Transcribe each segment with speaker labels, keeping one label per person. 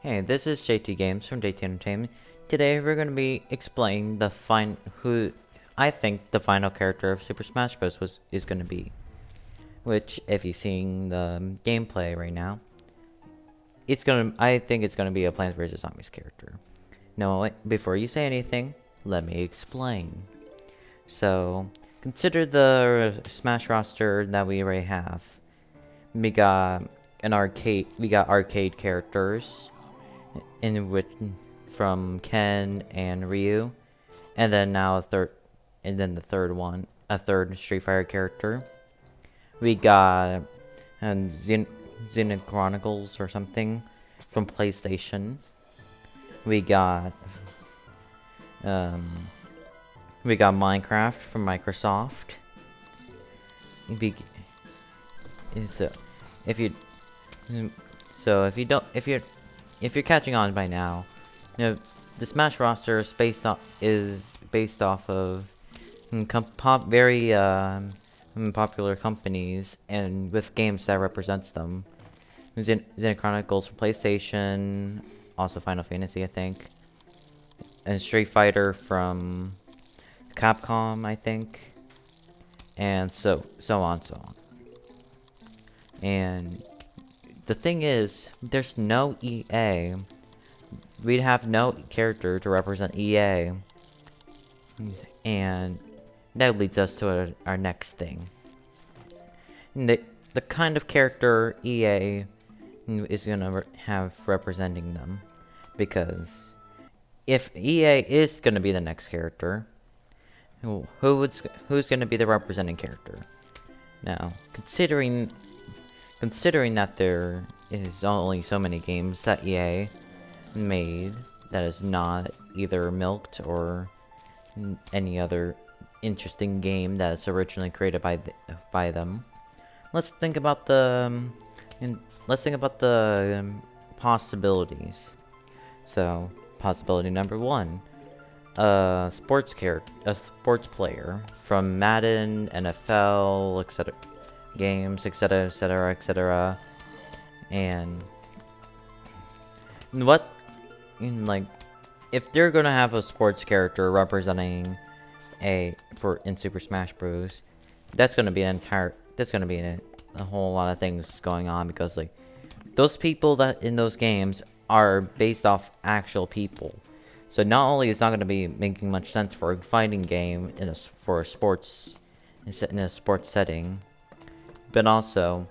Speaker 1: Hey, this is JT Games from JT Entertainment. Today we're going to be explaining who I think the final character of Super Smash Bros. Is going to be. Which, if you're seeing the gameplay right now, I think it's going to be a Plants vs Zombies character. Now, before you say anything, let me explain. So, consider the Smash roster that we already have. We got arcade characters in which from Ken and Ryu, and then the third Street Fighter character. We got Xenoblade Chronicles or something from PlayStation. We got um, we got Minecraft from Microsoft. So if you if you're catching on by now, the Smash roster is based off of very popular companies and with games that represents them. Xenoblade Chronicles from PlayStation, also Final Fantasy, I think, and Street Fighter from Capcom, I think, and so on. And the thing is, there's no EA. We'd have no character to represent EA. And that leads us to our next thing. The kind of character EA is going to have representing them. Because if EA is going to be the next character, who's going to be the representing character? Now, considering that there is only so many games that EA made that is not either milked or any other interesting game that is originally created by them, let's think about the possibilities. So, possibility number one: a sports player from Madden, NFL, etc. games, etc. And if they're gonna have a sports character representing in Super Smash Bros., that's gonna be a whole lot of things going on, because those people that in those games are based off actual people. So not only is it not going to be making much sense for a fighting game in a sports setting, but also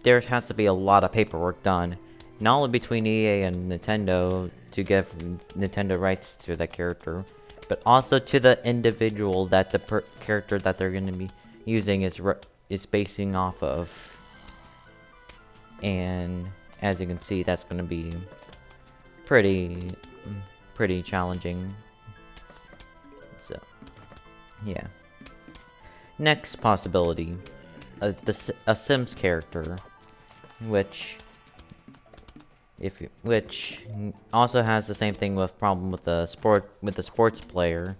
Speaker 1: there has to be a lot of paperwork done, not only between EA and Nintendo to give Nintendo rights to that character, but also to the individual that the character that they're going to be using is basing off of. And as you can see, that's going to be pretty challenging. So, yeah. Next possibility, a Sims character, which also has the same thing with problem with the sports player.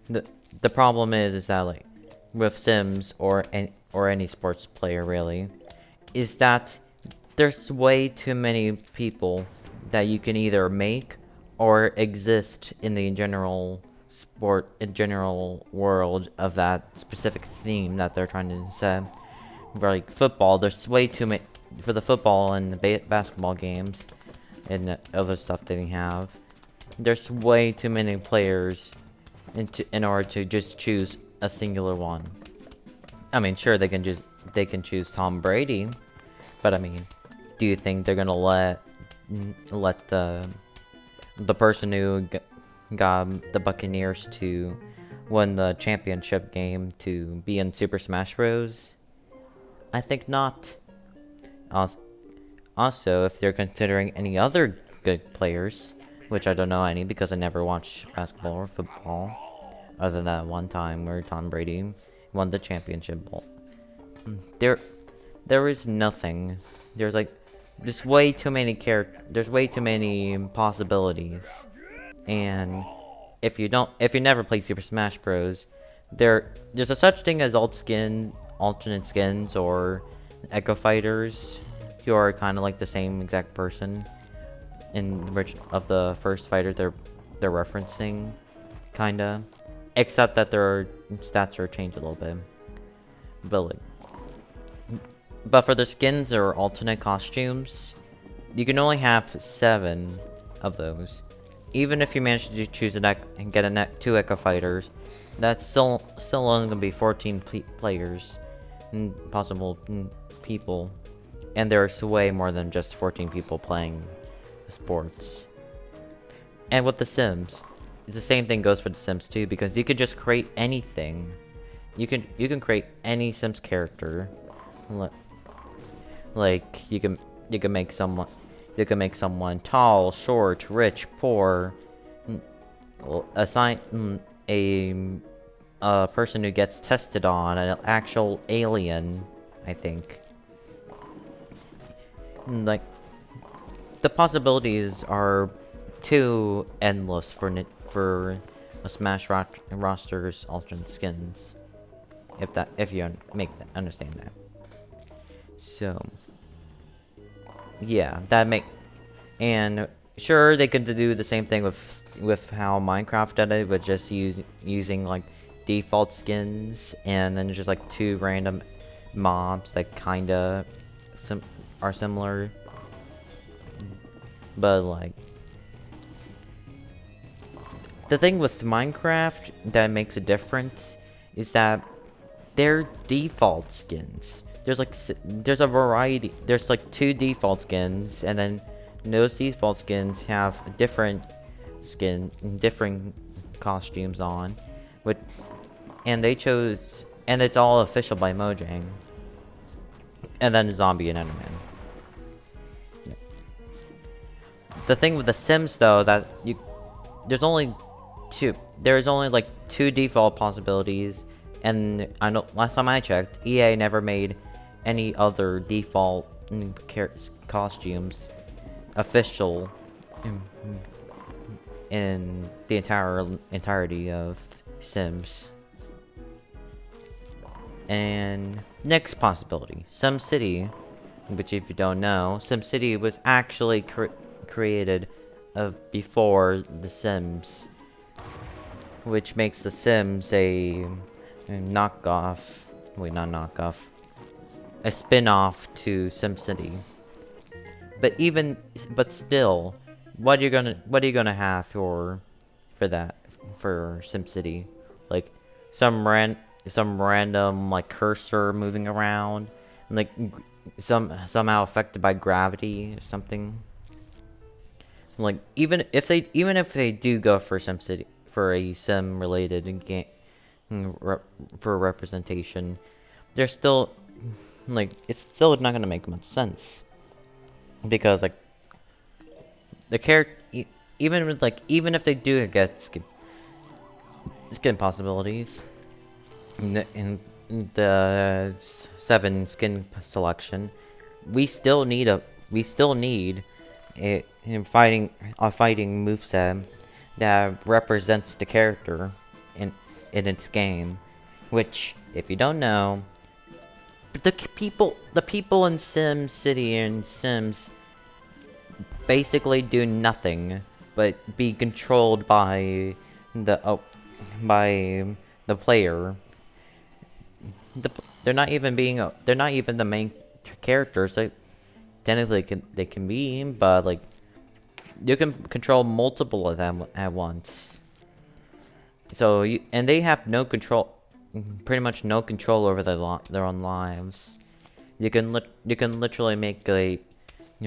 Speaker 1: The problem is that with Sims or any sports player really, is that there's way too many people that you can either make or exist in the general world of that specific theme that they're trying to set. Like football, there's way too many for the football and the basketball games and the other stuff they have. There's way too many players in order to just choose a singular one. I mean, sure, they can choose Tom Brady, but I mean, do you think they're gonna let the person who got the Buccaneers to win the championship game to be in Super Smash Bros? I think not. Also, if they're considering any other good players, which I don't know any because I never watched basketball or football, other than that one time where Tom Brady won the championship ball. There is nothing. There's way too many There's way too many possibilities, and if you never played Super Smash Bros., there's a such thing as alternate skins, or Echo Fighters, who are kind of like the same exact person, in the of the first fighter they're referencing, kinda, except that their stats are changed a little bit. But for the skins or alternate costumes, you can only have 7 of those. Even if you manage to choose a deck and get a 2 Echo Fighters, that's still only gonna be 14 players, and possible people, and there's way more than just 14 people playing the sports. And with the Sims, it's the same thing goes for the Sims too, because you could just create anything. You can create any Sims character. Like you can make someone tall, short, rich, poor. Assign a person who gets tested on, an actual alien, I think. Like, the possibilities are too endless for a Smash roster's alternate skins. If you understand that. So, yeah, and sure, they could do the same thing with how Minecraft did it, but just using like default skins, and then just like 2 random mobs that kinda are similar, but like the thing with Minecraft that makes a difference is that they're default skins. There's a variety. There's like 2 default skins, and then those default skins have different costumes on, and it's all official by Mojang. And then Zombie and Enderman. The thing with the Sims though, there's only like 2 default possibilities, and I know last time I checked, EA never made any other default costumes official in the entirety of Sims. And next possibility, SimCity, which if you don't know, SimCity was actually created before The Sims, which makes The Sims a knockoff. Wait, not knockoff. A spin-off to SimCity. But still, what are you gonna have for SimCity? Like some random like cursor moving around, like somehow affected by gravity or something. Like even if they do go for SimCity, for a sim related game for representation, they're still like, it's still not gonna make much sense, because like the character, even if they do get skin possibilities in the 7 skin selection, we still need a fighting moveset that represents the character in its game, which, if you don't know, the people in SimCity and Sims basically do nothing but be controlled by the player. They're not even the main characters. Technically they can be, but like you can control multiple of them at once. So and they have no control, pretty much no control over their own lives. You can literally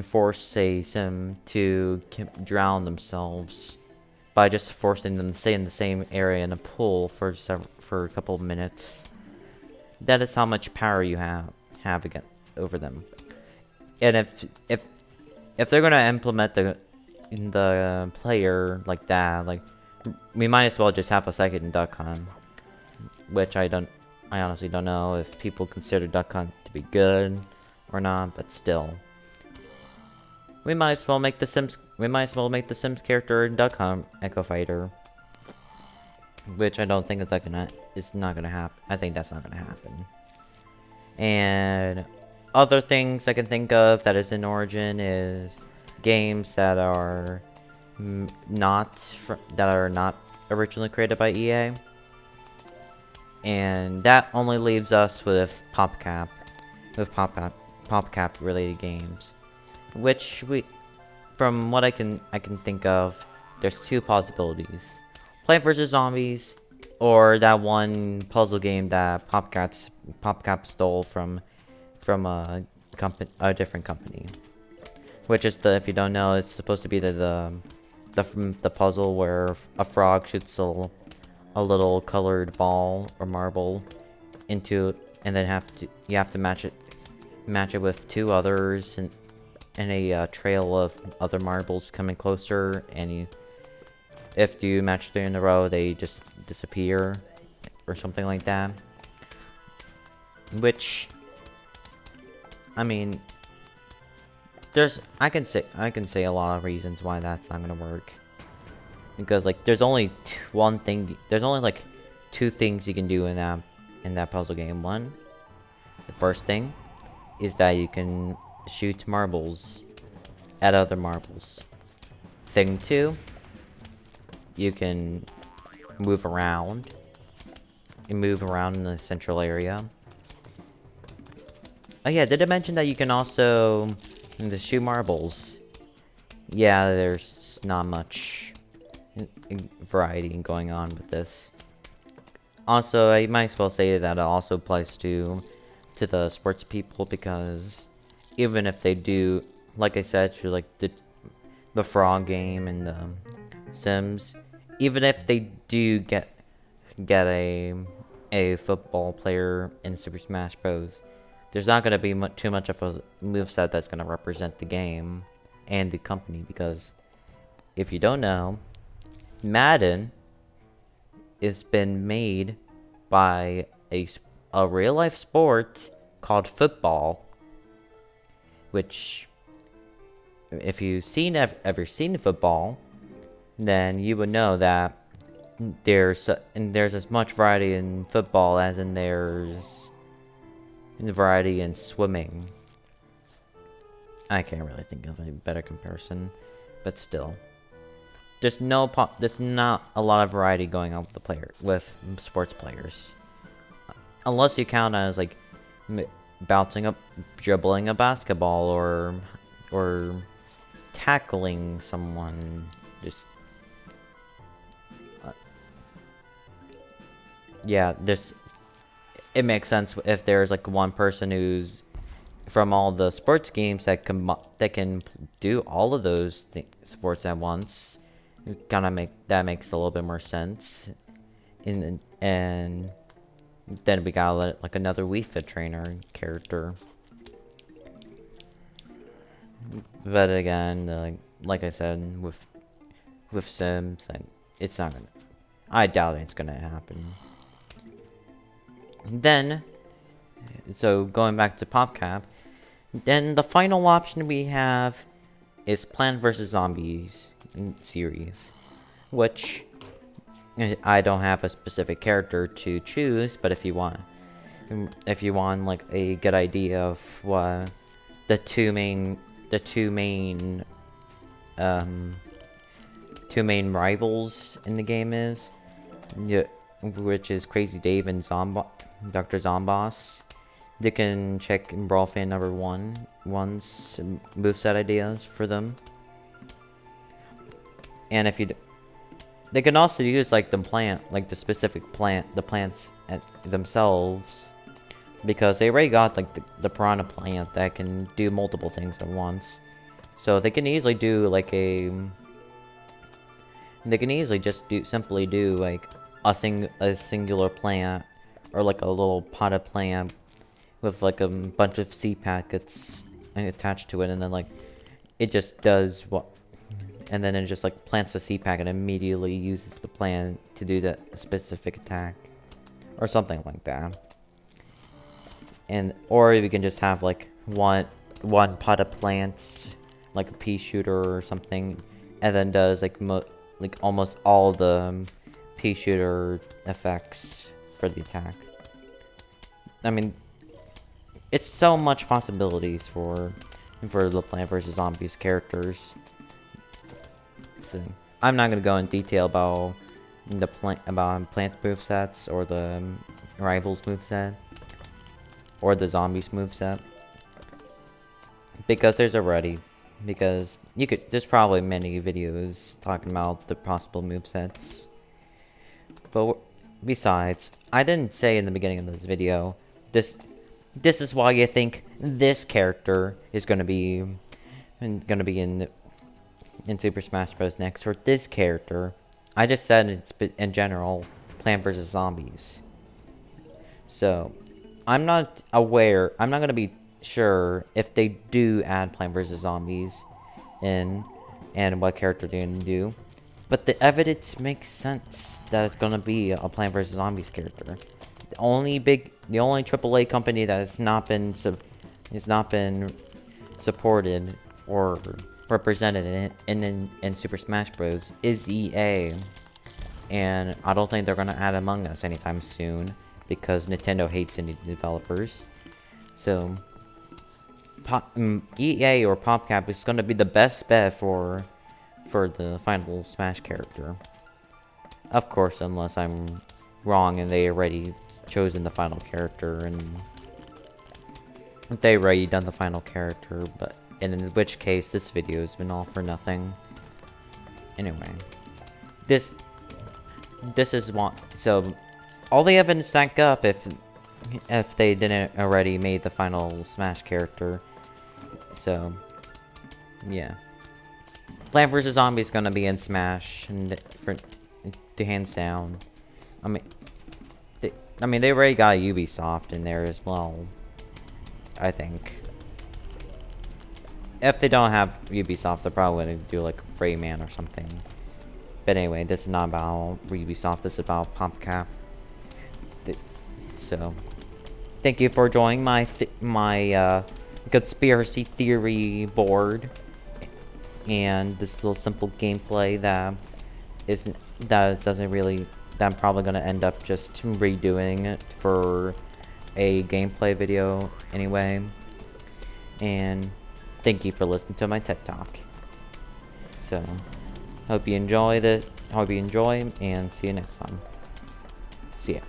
Speaker 1: force a sim to drown themselves by just forcing them to stay in the same area in a pool for a couple of minutes. That is how much power you have over them. And if they're gonna implement the player like that, like, we might as well just have a second Duck Hunt, which I honestly don't know if people consider Duck Hunt to be good or not, but still, we might as well make the Sims character Duck Hunt Echo Fighter, which I don't think is not gonna happen. I think that's not gonna happen. And other things I can think of that is in Origin is games that are not originally created by EA, and that only leaves us with PopCap related games, which from what I can think of, there's two possibilities: Plant vs Zombies, or that one puzzle game that PopCap stole from a different company. Which is if you don't know, it's supposed to be the puzzle where a frog shoots a little colored ball or marble into, and then you have to match it with two others, and a trail of other marbles coming closer, and if you match 3 in a row, they just disappear or something like that. Which, I mean, I can say a lot of reasons why that's not gonna work. Because like there's only like two things you can do in that puzzle game. One, the first thing is that you can shoot marbles at other marbles. Thing two, you can move around in the central area. Oh yeah, did I mention that you can also shoot marbles? Yeah, there's not much variety going on with this. Also, I might as well say that it also applies to the sports people, because even if they do, like I said, to like the frog game and the Sims, even if they do get a football player in Super Smash Bros., there's not going to be too much of a moveset that's going to represent the game and the company, because if you don't know, Madden has been made by a real life sport called football, which if you've ever seen football, then you would know that there's as much variety in football as there's variety in swimming. I can't really think of a better comparison, but still, there's not a lot of variety going on with sports players, unless you count as like dribbling a basketball or tackling someone. Just yeah, it makes sense if there's like one person who's from all the sports games that can do all of those sports at once. That makes a little bit more sense. And then we got like another Wii Fit trainer character. But again, like I said, with Sims, it's not gonna. I doubt it's gonna happen. Then, so going back to PopCap, then the final option we have is Plant vs Zombies series, which I don't have a specific character to choose, but if you want like a good idea of what the two main rivals in the game is, which is Crazy Dave and Dr. Zomboss. You can check in Brawl Fan number 1's moveset ideas for them. And if they can also use like the specific plant, the plants themselves, because they already got like the piranha plant that can do multiple things at once. So they can easily do like simply do like a singular plant, or like a little potted plant with like a bunch of seed packets attached to it, and then like it just does and then it just like plants the seed packet and immediately uses the plant to do that specific attack, or something like that. Or you can just have like one pot of plants, like a pea shooter or something, and then does like almost all the pea shooter effects for the attack. I mean, it's so much possibilities for for the Plant vs Zombies characters. So I'm not gonna go in detail about the plant movesets or the rivals moveset or the zombies moveset because there's probably many videos talking about the possible movesets. But besides, I didn't say in the beginning of this video this is why you think this character is gonna be in Super Smash Bros. Next, or this character. I just said it's in general, Plant vs Zombies. So, I'm not gonna be sure if they do add Plant vs Zombies in, and what character they're gonna do. But the evidence makes sense that it's gonna be a Plant vs Zombies character. The only AAA company that has not been supported or represented in Super Smash Bros. Is EA, and I don't think they're gonna add Among Us anytime soon because Nintendo hates indie developers. So EA or PopCap is gonna be the best bet for the final Smash character. Of course, unless I'm wrong and they already chosen the final character, and they already done the final character, but in which case this video has been all for nothing. Anyway, this is what, so all the evidence stack up if they didn't already made the final Smash character. So yeah, Plant vs Zombie is gonna be in Smash, and hands down. I mean, they already got a Ubisoft in there as well, I think. If they don't have Ubisoft, they're probably going to do like Rayman or something. But anyway, this is not about Ubisoft, this is about PopCap. So, thank you for joining my conspiracy theory board. And this little simple gameplay that I'm probably going to end up just redoing it for a gameplay video anyway. And thank you for listening to my TED Talk. So, hope you enjoy, and see you next time. See ya.